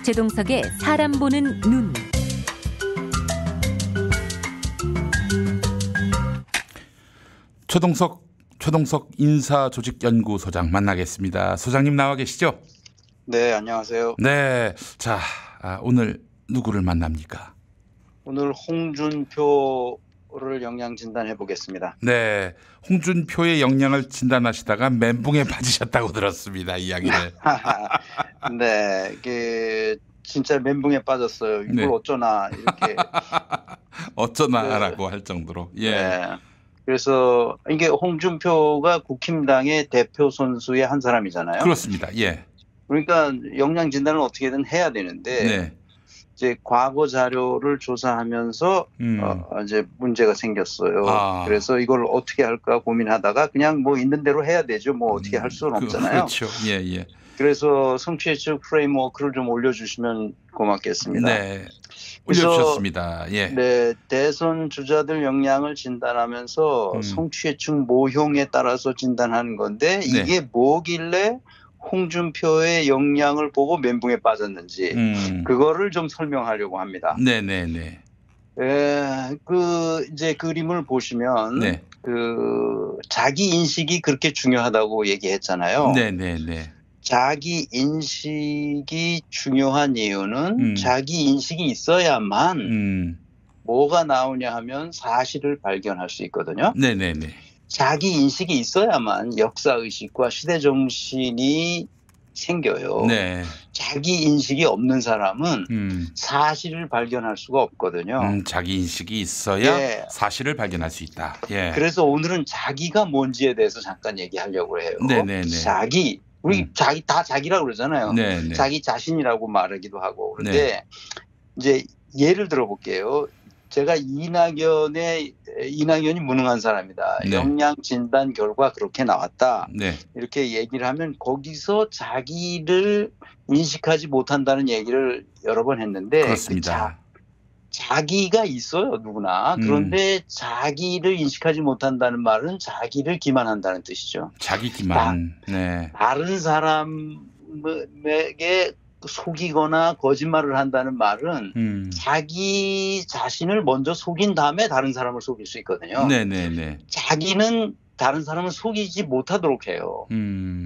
최동석의 사람 보는 눈. 최동석 인사조직연구소장 만나겠습니다. 소장님 나와 계시죠? 네, 안녕하세요. 네, 자 오늘 누구를 만납니까? 오늘 홍준표를 영양 진단해 보겠습니다. 네, 홍준표의 영양을 진단하시다가 멘붕에 빠지셨다고 들었습니다. 이야기를. 네, 이게 진짜 멘붕에 빠졌어요. 이걸 네. 어쩌나 이렇게. 어쩌나라고 할 정도로. 예. 네. 그래서 이게 홍준표가 국힘당의 대표 선수의 한 사람이잖아요. 그렇습니다. 예. 그러니까 영양 진단을 어떻게든 해야 되는데 네. 이제 과거 자료를 조사하면서 이제 문제가 생겼어요. 그래서 이걸 어떻게 할까 고민하다가 그냥 뭐 있는 대로 해야 되죠. 뭐 어떻게 할 수는 없잖아요. 그렇죠. 예, 예. 그래서 성취예측 프레임워크를 좀 올려주시면 고맙겠습니다. 네, 올려주셨습니다. 예. 네, 대선 주자들 역량을 진단하면서 성취예측 모형에 따라서 진단하는 건데 이게 뭐길래 홍준표의 역량을 보고 멘붕에 빠졌는지 그거를 좀 설명하려고 합니다. 네네네. 그 이제 그림을 보시면 네. 그 자기 인식이 그렇게 중요하다고 얘기했잖아요. 네네네. 자기 인식이 중요한 이유는 자기 인식이 있어야만 뭐가 나오냐 하면 사실을 발견할 수 있거든요. 네네네. 자기 인식이 있어야만 역사의식과 시대정신이 생겨요. 네. 자기 인식이 없는 사람은 사실을 발견할 수가 없거든요. 자기 인식이 있어야 예. 사실을 발견할 수 있다. 예. 그래서 오늘은 자기가 뭔지에 대해서 잠깐 얘기하려고 해요. 네네네. 자기. 우리 자기 다 자기라고 그러잖아요. 네네. 자기 자신이라고 말하기도 하고. 그런데 네. 이제 예를 들어 볼게요. 제가 이낙연이 무능한 사람이다. 네. 영양 진단 결과 그렇게 나왔다. 네. 이렇게 얘기를 하면 거기서 자기를 인식하지 못한다는 얘기를 여러 번 했는데 그렇습니다. 자기가 있어요, 누구나. 그런데 자기를 인식하지 못한다는 말은 자기를 기만한다는 뜻이죠. 자기 기만. 네. 다른 사람에게 속이거나 거짓말을 한다는 말은 자기 자신을 먼저 속인 다음에 다른 사람을 속일 수 있거든요. 네네네. 자기는 다른 사람을 속이지 못하도록 해요.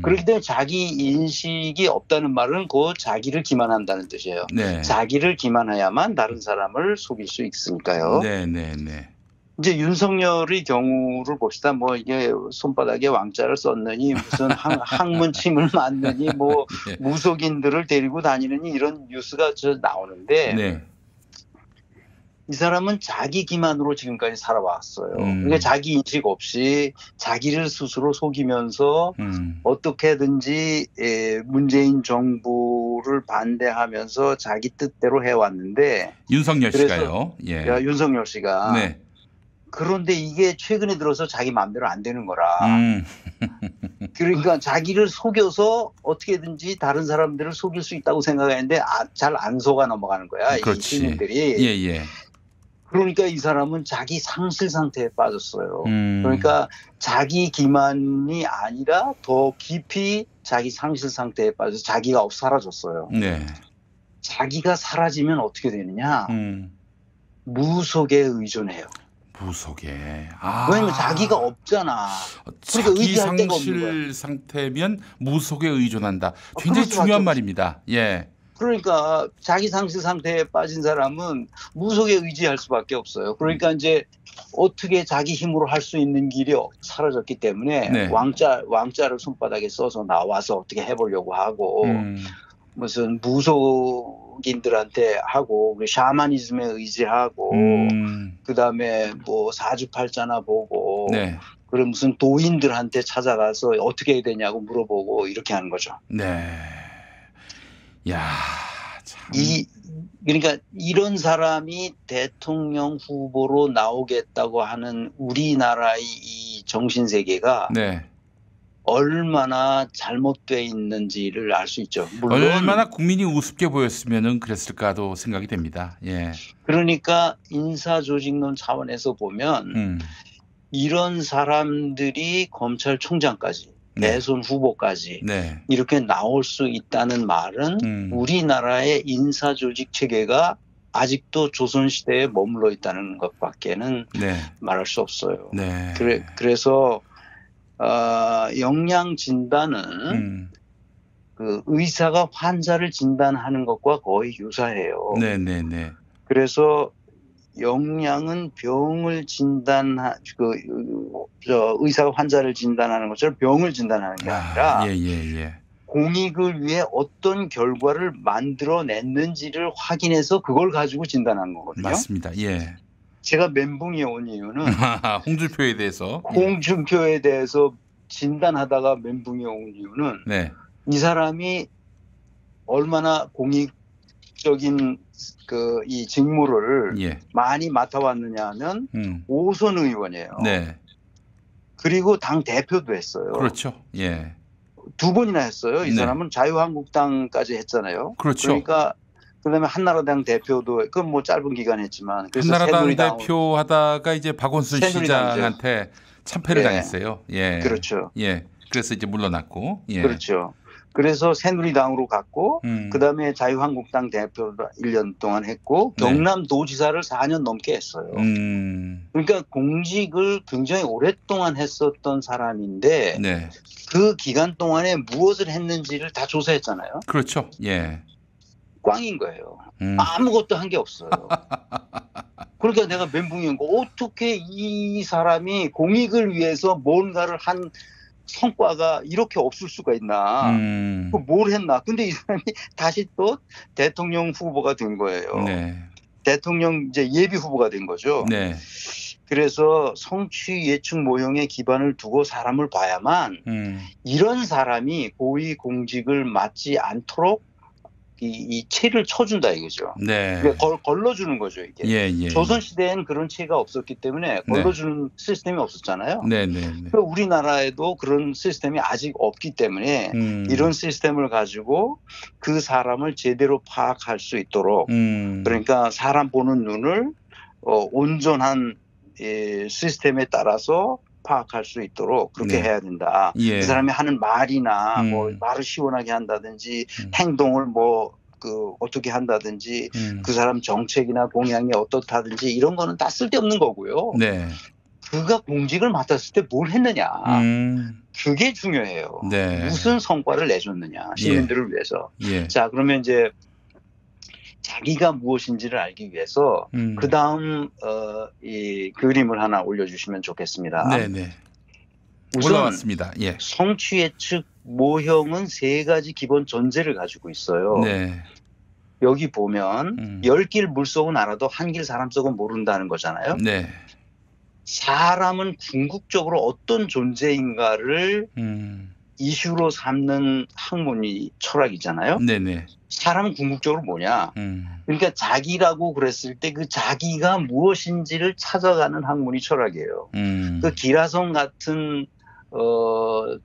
그렇기 때문에 자기 인식이 없다는 말은 그 자기를 기만한다는 뜻이에요. 네. 자기를 기만해야만 다른 사람을 속일 수 있으니까요. 네네네. 이제 윤석열의 경우를 봅시다. 뭐 이게 손바닥에 왕자를 썼느니 무슨 학문침을 맞느니 뭐 네. 무속인들을 데리고 다니느니 이런 뉴스가 나오는데 네. 이 사람은 자기 기만으로 지금까지 살아왔어요. 그러니까 자기 인식 없이 자기를 스스로 속이면서 어떻게든지 문재인 정부를 반대하면서 자기 뜻대로 해왔는데 윤석열 씨가요. 예. 윤석열 씨가. 네. 그런데 이게 최근에 들어서 자기 마음대로 안 되는 거라. 그러니까 자기를 속여서 어떻게든지 다른 사람들을 속일 수 있다고 생각했는데 잘 안 속아 넘어가는 거야. 그렇지. 이 시민들이. 예예. 그러니까 이 사람은 자기 상실 상태에 빠졌어요. 그러니까 자기 기만이 아니라 더 깊이 자기 상실 상태에 빠져서 자기가 사라졌어요. 네. 자기가 사라지면 어떻게 되느냐. 무속에 의존해요. 무속에. 왜냐면 자기가 없잖아. 그러니까 자기 의지할 데가 없는 거야. 상실 상태면 무속에 의존한다. 굉장히 중요한 말입니다. 예. 그러니까 자기 상실 상태에 빠진 사람은 무속에 의지할 수밖에 없어요. 그러니까 이제 어떻게 자기 힘으로 할 수 있는 길이 사라졌기 때문에 네. 왕자를 손바닥에 써서 나와서 어떻게 해보려고 하고 무슨 무속인들한테 하고 샤머니즘에 의지하고 그다음에 뭐 사주팔자나 보고 네. 그리고 무슨 도인들한테 찾아가서 어떻게 해야 되냐고 물어보고 이렇게 하는 거죠. 네. 야, 참. 그러니까 이런 사람이 대통령 후보로 나오겠다고 하는 우리나라의 이 정신세계가 네. 얼마나 잘못되어 있는지를 알 수 있죠. 물론 얼마나 국민이 우습게 보였으면 그랬을까도 생각이 됩니다. 예. 그러니까 인사조직론 차원에서 보면 이런 사람들이 검찰총장까지 네. 대선 후보까지 네. 이렇게 나올 수 있다는 말은 우리나라의 인사조직 체계가 아직도 조선시대에 머물러 있다는 것밖에는 네. 말할 수 없어요. 네. 그래서 영양 진단은 그 의사가 환자를 진단하는 것과 거의 유사해요. 네네네. 그래서 영양은 병을 의사가 환자를 진단하는 것처럼 병을 진단하는 게 아니라 예. 공익을 위해 어떤 결과를 만들어냈는지를 확인해서 그걸 가지고 진단하는 거거든요. 맞습니다. 예. 제가 멘붕이 온 이유는 홍준표에 대해서 홍준표에 대해서 진단하다가 멘붕이 온 이유는 네. 이 사람이 얼마나 공익적인 이 직무를 많이 맡아왔느냐 하면 5선 의원이에요. 네. 그리고 당 대표도 했어요. 그렇죠. 예. 2번이나 했어요. 이 네. 사람은 자유한국당까지 했잖아요. 그렇죠. 그러니까 그다음에 한나라당 대표도 그건 뭐 짧은 기간 했지만 그래서 한나라당 대표 하다가 이제 박원순 시장한테 참패를 당했어요. 예. 그렇죠. 예. 그래서 이제 물러났고. 예. 그렇죠. 그래서 새누리당으로 갔고 그다음에 자유한국당 대표도 1년 동안 했고 경남도지사를 4년 넘게 했어요. 그러니까 공직을 굉장히 오랫동안 했었던 사람인데 네. 그 기간 동안에 무엇을 했는지를 다 조사했잖아요. 그렇죠. 예. 꽝인 거예요. 아무것도 한 게 없어요. 그러니까 내가 멘붕이 온 거 어떻게 이 사람이 공익을 위해서 뭔가를 한 성과가 이렇게 없을 수가 있나. 뭘 했나. 근데 이 사람이 다시 또 대통령 후보가 된 거예요. 네. 대통령 이제 예비 후보가 된 거죠. 네. 그래서 성취 예측 모형에 기반을 두고 사람을 봐야만 이런 사람이 고위 공직을 맡지 않도록 이 채를 쳐준다 이거죠. 네. 걸러주는 거죠 이게. 예. 조선시대에는 그런 채가 없었기 때문에 걸러주는 시스템이 없었잖아요. 네네. 그러니까 우리나라에도 그런 시스템이 아직 없기 때문에 이런 시스템을 가지고 그 사람을 제대로 파악할 수 있도록 그러니까 사람 보는 눈을 온전한 시스템에 따라서 파악할 수 있도록 그렇게 해야 된다. 그 사람이 하는 말이나 뭐 말을 시원하게 한다든지 행동을 어떻게 한다든지 그 사람 정책이나 공약이 어떻다든지 이런 거는 다 쓸데없는 거고요. 네. 그가 공직을 맡았을 때 뭘 했느냐. 그게 중요해요. 네. 무슨 성과를 내줬느냐. 시민들을 위해서. 자, 그러면 이제 자기가 무엇인지를 알기 위해서 그 다음 이 그림을 하나 올려주시면 좋겠습니다. 네네. 우선 올라왔습니다. 예. 성취 예측 모형은 3가지 기본 전제를 가지고 있어요. 네. 여기 보면 10길 물속은 알아도 한 길 사람 속은 모른다는 거잖아요. 네. 사람은 궁극적으로 어떤 존재인가를 이슈로 삼는 학문이 철학이잖아요. 네네. 사람은 궁극적으로 뭐냐. 그러니까 자기라고 그랬을 때 그 자기가 무엇인지를 찾아가는 학문이 철학이에요. 그 기라성 같은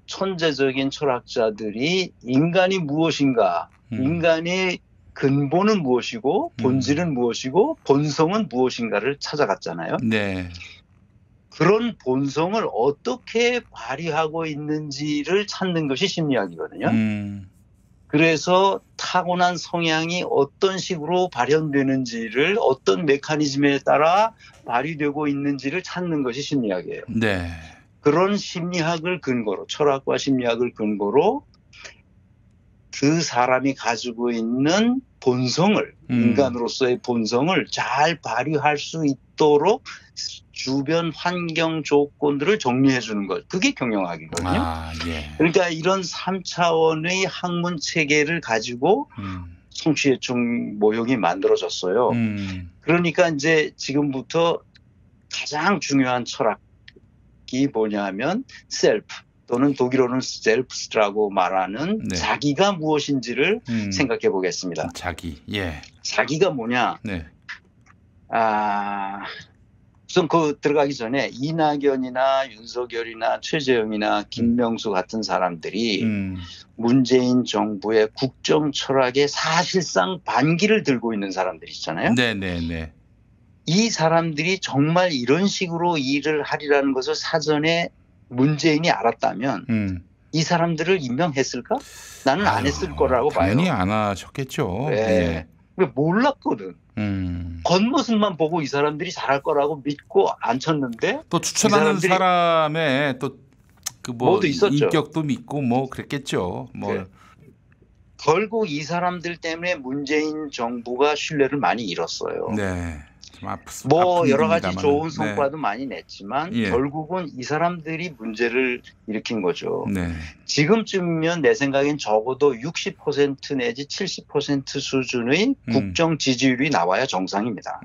천재적인 철학자들이 인간이 무엇인가, 인간의 근본은 무엇이고 본질은 무엇이고 본성은 무엇인가를 찾아갔잖아요. 네. 그런 본성을 어떻게 발휘하고 있는지를 찾는 것이 심리학이거든요. 그래서 타고난 성향이 어떤 식으로 발현되는지를 어떤 메커니즘에 따라 발휘되고 있는지를 찾는 것이 심리학이에요. 네. 그런 심리학을 근거로 철학과 심리학을 근거로 그 사람이 가지고 있는 본성을 인간으로서의 본성을 잘 발휘할 수 있도록 주변 환경 조건들을 정리해 주는 것. 그게 경영학이거든요. 예. 그러니까 이런 3차원의 학문 체계를 가지고 성취 예측 모형이 만들어졌어요. 그러니까 이제 지금부터 가장 중요한 철학이 뭐냐 하면 셀프 또는 독일어는 셀프스라고 말하는 자기가 무엇인지를 생각해 보겠습니다. 자기. 예. 자기가 뭐냐? 네. 우선 들어가기 전에 이낙연이나 윤석열이나 최재형이나 김명수 같은 사람들이 문재인 정부의 국정 철학에 사실상 반기를 들고 있는 사람들이 있잖아요. 네네네. 이 사람들이 정말 이런 식으로 일을 하리라는 것을 사전에 문재인이 알았다면 이 사람들을 임명했을까? 나는 안 했을 거라고 봐요. 당연히 안 하셨겠죠. 네. 예. 왜 몰랐거든. 겉모습만 보고 이 사람들이 잘할 거라고 믿고 앉혔는데 또 추천하는 이 사람들이 사람의 또 그 뭐 뭐도 있었죠. 인격도 믿고 뭐 그랬겠죠. 뭐 네. 결국 이 사람들 때문에 문재인 정부가 신뢰를 많이 잃었어요. 네. 뭐 아픈 여러 가지 일입니다만은. 좋은 성과도 많이 냈지만 예. 결국은 이 사람들이 문제를 일으킨 거죠. 네. 지금쯤이면 내 생각엔 적어도 60% 내지 70% 수준의 국정 지지율이 나와야 정상입니다.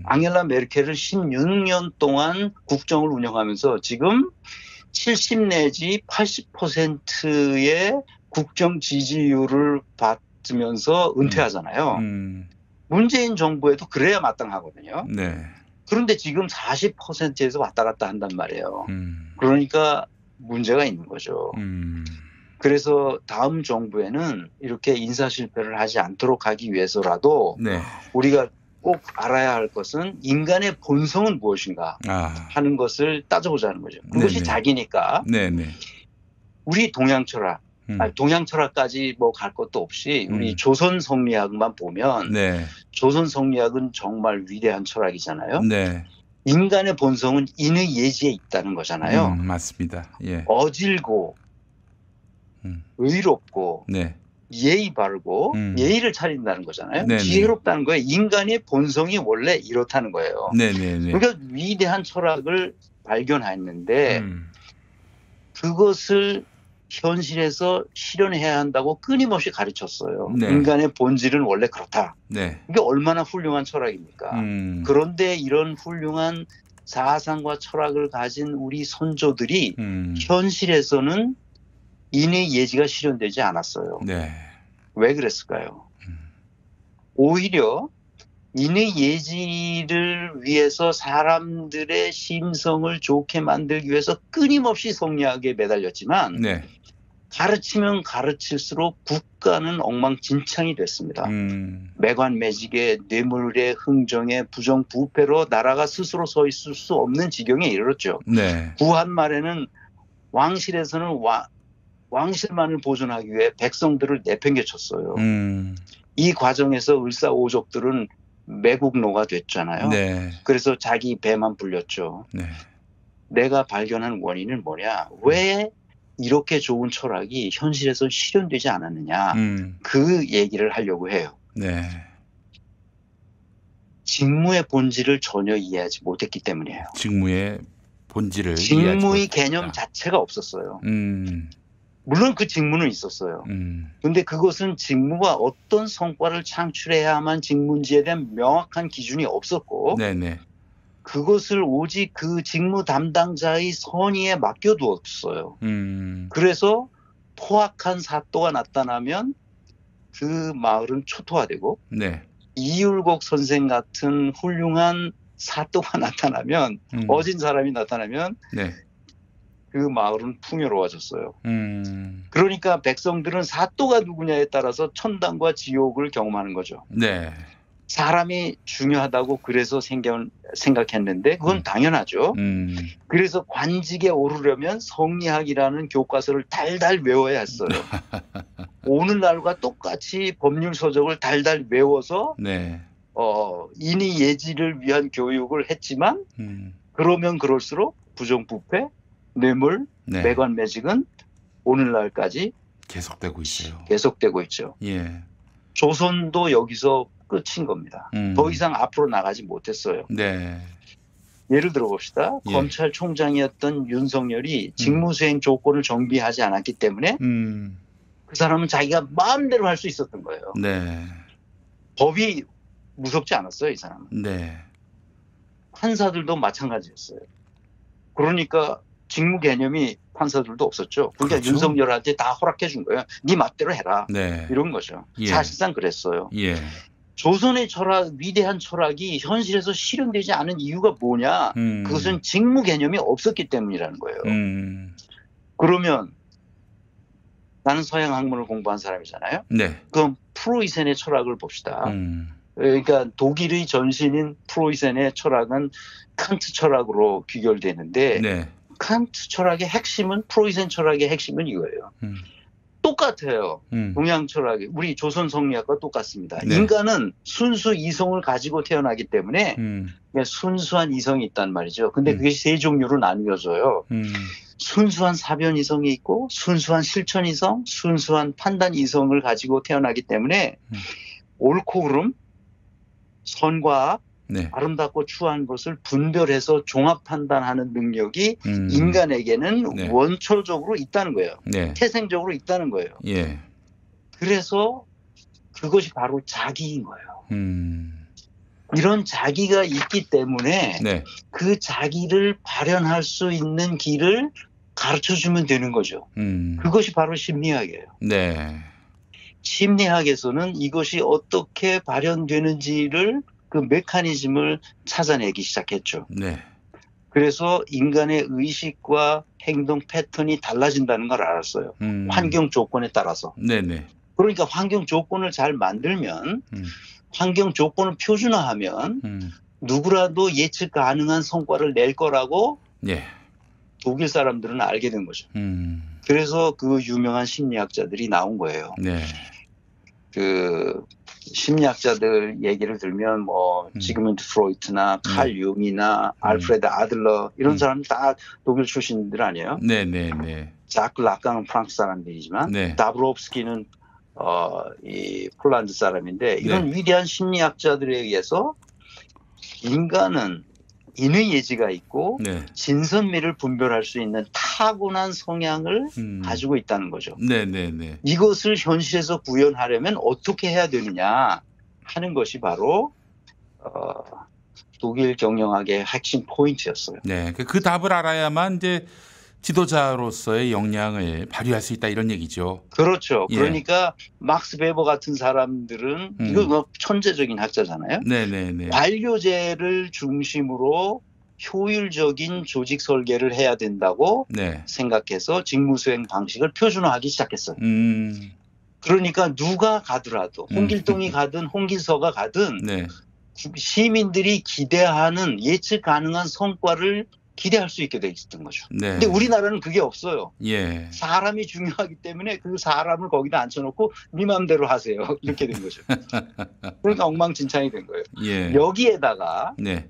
앙겔라 메르켈은 16년 동안 국정을 운영하면서 지금 70 내지 80%의 국정 지지율을 받으면서 은퇴하잖아요. 문재인 정부에도 그래야 마땅하거든요. 네. 그런데 지금 40%에서 왔다 갔다 한단 말이에요. 그러니까 문제가 있는 거죠. 그래서 다음 정부에는 이렇게 인사 실패를 하지 않도록 하기 위해서라도 네. 우리가 꼭 알아야 할 것은 인간의 본성은 무엇인가 하는 것을 따져보자는 거죠. 그것이 네네. 자기니까 네네. 우리 동양 철학, 동양 철학까지 뭐 갈 것도 없이 우리 조선 성리학만 보면 네. 조선 성리학은 정말 위대한 철학이잖아요. 네. 인간의 본성은 인의 예지에 있다는 거잖아요. 맞습니다. 예. 어질고 의롭고 네. 예의 바르고 예의를 차린다는 거잖아요. 네네. 지혜롭다는 거예요. 인간의 본성이 원래 이렇다는 거예요. 네네네. 그러니까 위대한 철학을 발견했는데 그것을 현실에서 실현해야 한다고 끊임없이 가르쳤어요. 네. 인간의 본질은 원래 그렇다. 네. 이게 얼마나 훌륭한 철학입니까? 그런데 이런 훌륭한 사상과 철학을 가진 우리 선조들이 현실에서는 인의 예지가 실현되지 않았어요. 네. 왜 그랬을까요? 오히려 인의 예지를 위해서 사람들의 심성을 좋게 만들기 위해서 끊임없이 성리학에 매달렸지만 네. 가르치면 가르칠수록 국가는 엉망진창이 됐습니다. 매관매직의 뇌물의 흥정의 부정부패로 나라가 스스로 서 있을 수 없는 지경에 이르렀죠. 네. 구한 말에는 왕실에서는 왕실만을 보존하기 위해 백성들을 내팽개쳤어요. 이 과정에서 을사오족들은 매국노가 됐잖아요. 네. 그래서 자기 배만 불렸죠. 네. 내가 발견한 원인은 뭐냐? 왜 이렇게 좋은 철학이 현실에서 실현되지 않았느냐? 그 얘기를 하려고 해요. 네. 직무의 본질을 전혀 이해하지 못했기 때문이에요. 직무의 본질을 직무의 개념 자체가 없었어요. 물론 그 직무는 있었어요. 그런데 그것은 직무가 어떤 성과를 창출해야만 직무인지에 대한 명확한 기준이 없었고 네네. 그것을 오직 그 직무 담당자의 선의에 맡겨두었어요. 그래서 포악한 사또가 나타나면 그 마을은 초토화되고 네. 이율곡 선생 같은 훌륭한 사또가 나타나면 어진 사람이 나타나면 네. 그 마을은 풍요로워졌어요. 그러니까 백성들은 사또가 누구냐에 따라서 천당과 지옥을 경험하는 거죠. 네. 사람이 중요하다고 그래서 생각했는데 그건 당연하죠. 그래서 관직에 오르려면 성리학이라는 교과서를 달달 외워야 했어요. 오늘날과 똑같이 법률 서적을 달달 외워서 네. 인의 예지를 위한 교육을 했지만 그러면 그럴수록 부정부패, 뇌물, 네. 매관매직은 오늘날까지 계속되고 있어요. 계속되고 있죠. 예. 조선도 여기서 끝인 겁니다. 더 이상 앞으로 나가지 못했어요. 네. 예를 들어 봅시다. 예. 검찰총장이었던 윤석열이 직무수행 조건을 정비하지 않았기 때문에 그 사람은 자기가 마음대로 할 수 있었던 거예요. 네. 법이 무섭지 않았어요, 이 사람은. 네. 판사들도 마찬가지였어요. 그러니까 직무 개념이 판사들도 없었죠. 그러니까 그렇죠. 윤석열한테 다 허락해 준 거예요. 네 맛대로 해라. 네. 이런 거죠. 예. 사실상 그랬어요. 예. 조선의 철학, 위대한 철학이 현실에서 실현되지 않은 이유가 뭐냐? 그것은 직무 개념이 없었기 때문이라는 거예요. 그러면 나는 서양 학문을 공부한 사람이잖아요. 네. 그럼 프로이센의 철학을 봅시다. 그러니까 독일의 전신인 프로이센의 철학은 칸트 철학으로 귀결되는데 네. 칸트 철학의 핵심은 프로이센 철학의 핵심은 이거예요. 똑같아요. 동양 철학이 우리 조선 성리학과 똑같습니다. 네. 인간은 순수 이성을 가지고 태어나기 때문에 순수한 이성이 있단 말이죠. 근데 그게 세 종류로 나뉘어져요. 순수한 사변 이성이 있고 순수한 실천 이성, 순수한 판단 이성을 가지고 태어나기 때문에 옳고 그름, 선과 악, 네. 아름답고 추한 것을 분별해서 종합 판단하는 능력이 인간에게는 네. 원초적으로 있다는 거예요. 네. 태생적으로 있다는 거예요. 예. 그래서 그것이 바로 자기인 거예요. 이런 자기가 있기 때문에 네. 그 자기를 발현할 수 있는 길을 가르쳐주면 되는 거죠. 그것이 바로 심리학이에요. 네. 심리학에서는 이것이 어떻게 발현되는지를 그 메커니즘을 찾아내기 시작했죠. 네. 그래서 인간의 의식과 행동 패턴이 달라진다는 걸 알았어요. 환경 조건에 따라서. 네네. 그러니까 환경 조건을 잘 만들면 환경 조건을 표준화하면 누구라도 예측 가능한 성과를 낼 거라고 예. 독일 사람들은 알게 된 거죠. 그래서 그 유명한 심리학자들이 나온 거예요. 네. 그 심리학자들 얘기를 들면 뭐 지그문드 프로이트나 칼 융이나 알프레드 아들러 이런 사람들 다 독일 출신들 아니에요. 네네네. 자크 라깡은 프랑스 사람들이지만 네. 다브로프스키는 이 폴란드 사람인데 이런 네. 위대한 심리학자들에 의해서 인간은 인의 예지가 있고 네. 진선미를 분별할 수 있는 타고난 성향을 가지고 있다는 거죠. 네네네. 이것을 현실에서 구현하려면 어떻게 해야 되느냐 하는 것이 바로 독일 경영학의 핵심 포인트였어요. 네. 그 답을 알아야만 이제 지도자로서의 역량을 발휘할 수 있다 이런 얘기죠. 그렇죠. 예. 그러니까 막스 베버 같은 사람들은 이거 뭐 천재적인 학자잖아요. 네네네. 관료제를 중심으로 효율적인 조직 설계를 해야 된다고 네. 생각해서 직무수행 방식을 표준화하기 시작했어요. 그러니까 누가 가더라도 홍길동이 가든 홍길서가 가든 네. 시민들이 기대하는 예측 가능한 성과를 기대할 수 있게 돼 있었던 거죠. 네. 근데 우리나라는 그게 없어요. 예. 사람이 중요하기 때문에 그 사람을 거기다 앉혀놓고 네 마음대로 하세요. 이렇게 된 거죠. 그러니까 엉망진창이 된 거예요. 예. 여기에다가 네.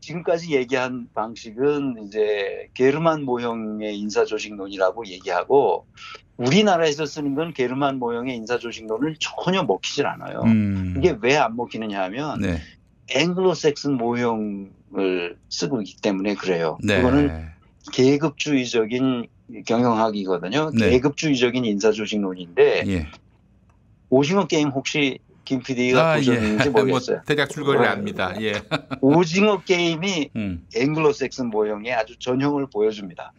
지금까지 얘기한 방식은 이제 게르만 모형의 인사조직론이라고 얘기하고 우리나라에서 쓰는 건 게르만 모형의 인사조직론을 전혀 먹히질 않아요. 이게 왜 안 먹히느냐 하면 네. 앵글로색슨 모형을 쓰고 있기 때문에 그래요. 네. 그거는 계급주의적인 경영학이거든요. 네. 계급주의적인 인사조직론인데 예. 오징어 게임 혹시 김 PD가 보셨는지 모르겠어요. 뭐 대략 줄거리를 압니다. 예. 오징어 게임이 앵글로색슨 모형의 아주 전형을 보여줍니다.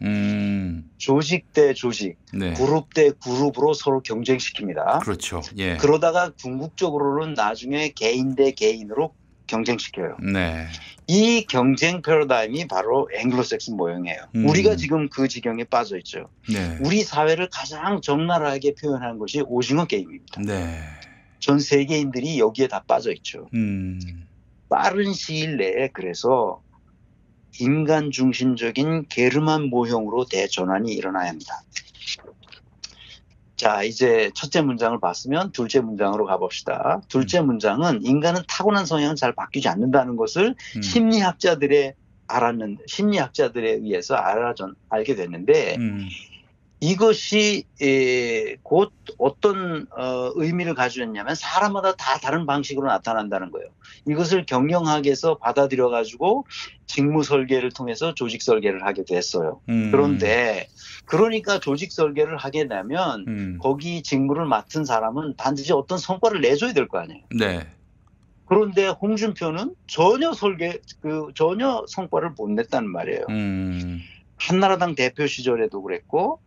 조직 대 조직, 네. 그룹 대 그룹으로 서로 경쟁시킵니다. 그렇죠. 예. 그러다가 궁극적으로는 나중에 개인 대 개인으로 경쟁시켜요. 네. 이 경쟁 패러다임이 바로 앵글로색슨 모형이에요. 우리가 지금 그 지경에 빠져 있죠. 네. 우리 사회를 가장 적나라하게 표현하는 것이 오징어 게임입니다. 네. 전 세계인들이 여기에 다 빠져 있죠. 빠른 시일 내에 그래서 인간 중심적인 게르만 모형으로 대전환이 일어나야 합니다. 자, 이제 첫째 문장을 봤으면 둘째 문장으로 가봅시다. 둘째 문장은 인간은 타고난 성향은 잘 바뀌지 않는다는 것을 심리학자들에 의해서 알게 됐는데 이것이 곧 어떤 의미를 가지고 있냐면 사람마다 다 다른 방식으로 나타난다는 거예요. 이것을 경영학에서 받아들여 가지고 직무 설계를 통해서 조직 설계를 하게 됐어요. 그런데 그러니까 조직 설계를 하게 되면 거기 직무를 맡은 사람은 반드시 어떤 성과를 내줘야 될 거 아니에요. 네. 그런데 홍준표는 전혀 성과를 못 냈다는 말이에요. 한나라당 대표 시절에도 그랬고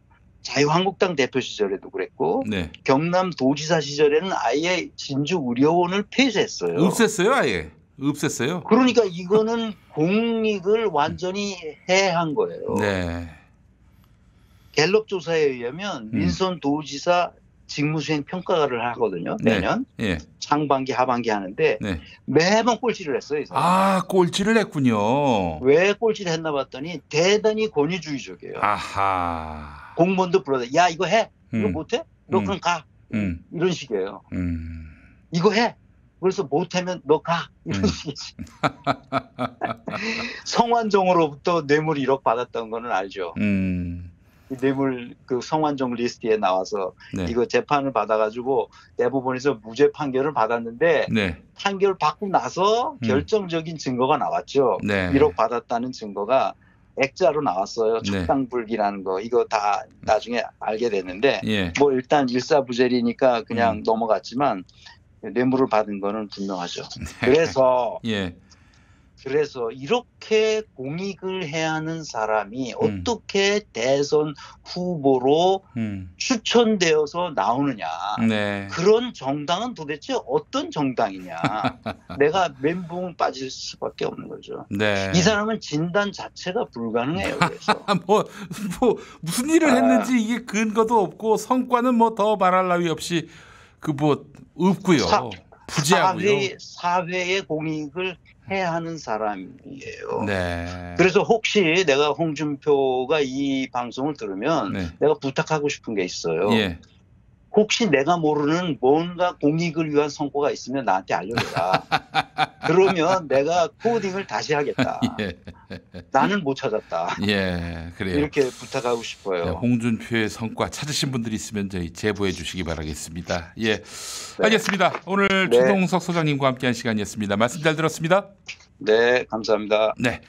자유한국당 대표 시절에도 그랬고 네. 경남 도지사 시절에는 아예 진주의료원을 폐쇄했어요. 없앴어요, 아예. 없앴어요. 그러니까 이거는 공익을 완전히 해한 거예요. 네. 갤럽 조사에 의하면 민선 도지사 직무수행 평가를 하거든요. 매년. 예. 상반기, 하반기 하는데 네. 매번 꼴찌를 했어요. 이 사람. 아, 꼴찌를 했군요. 왜 꼴찌를 했나 봤더니 대단히 권위주의적이에요. 아하. 공무원도 불러다. 야, 이거 해. 이거 못해? 너 그럼 가. 이런 식이에요. 이거 해. 그래서 못하면 너 가. 이런 식이지. 성완종으로부터 뇌물 1억 받았던 거는 알죠. 이 뇌물 그 성완종 리스트에 나와서 네. 이거 재판을 받아가지고 대법원에서 무죄 판결을 받았는데 네. 판결 받고 나서 결정적인 증거가 나왔죠. 네. 1억 받았다는 증거가 액자로 나왔어요. 네. 척당불기라는 거. 이거 다 나중에 알게 됐는데 예. 뭐 일단 일사부재리니까 그냥 넘어갔지만 뇌물을 받은 거는 분명하죠. 그래서 예. 그래서 이렇게 공익을 해야 하는 사람이 어떻게 대선 후보로 추천되어서 나오느냐. 네. 그런 정당은 도대체 어떤 정당이냐. 내가 멘붕 빠질 수밖에 없는 거죠. 네. 이 사람은 진단 자체가 불가능해요. 그래서 뭐 무슨 일을 했는지 이게 근거도 없고 성과는 뭐 더 말할 나위 없이 그 뭐 없고요. 부재하고요. 사회의 공익을 해야 하는 사람이에요. 네. 그래서 혹시 내가 홍준표가 이 방송을 들으면 네. 내가 부탁하고 싶은 게 있어요. 예. 혹시 내가 모르는 뭔가 공익을 위한 성과가 있으면 나한테 알려줘라. 그러면 내가 코딩을 다시 하겠다. 예. 나는 못 찾았다. 예, 그래요. 이렇게 부탁하고 싶어요. 네, 홍준표의 성과 찾으신 분들이 있으면 저희 제보해 주시기 바라겠습니다. 예, 알겠습니다. 오늘 네. 최동석 소장님과 함께한 시간이었습니다. 말씀 잘 들었습니다. 네, 감사합니다. 네.